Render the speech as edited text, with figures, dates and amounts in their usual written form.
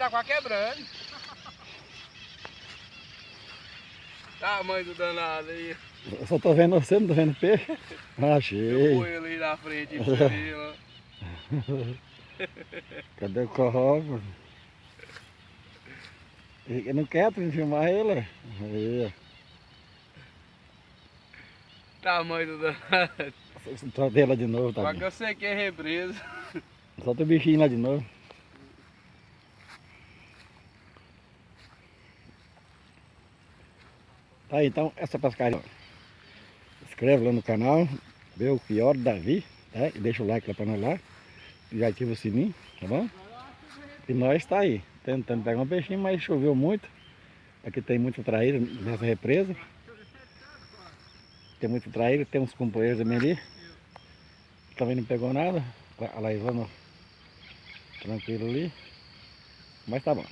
tá quase quebrando. Tamanho do danado aí. Eu só tô vendo você, não tô vendo peixe. Eu Achei. pôr ele aí na frente pra você ver, ó. Cadê o corrobo? Ele não quer tu filmar ele? Aí, Tamanho do danado. soltei ela de novo, Quase que tadinho. eu sequei a represa. Solta o bichinho lá de novo. Tá aí, então, essa pescaria. Inscreve lá no canal, vê o Fiore Davi, tá? E deixa o like lá pra nós lá. E ativa o sininho, tá bom? E nós tá aí, tentando pegar um peixinho, mas choveu muito. Aqui tem muita traíra nessa represa. Tem muita traíra, tem uns companheiros também ali. Também não pegou nada. A Laivana tranquilo ali. Mas tá bom.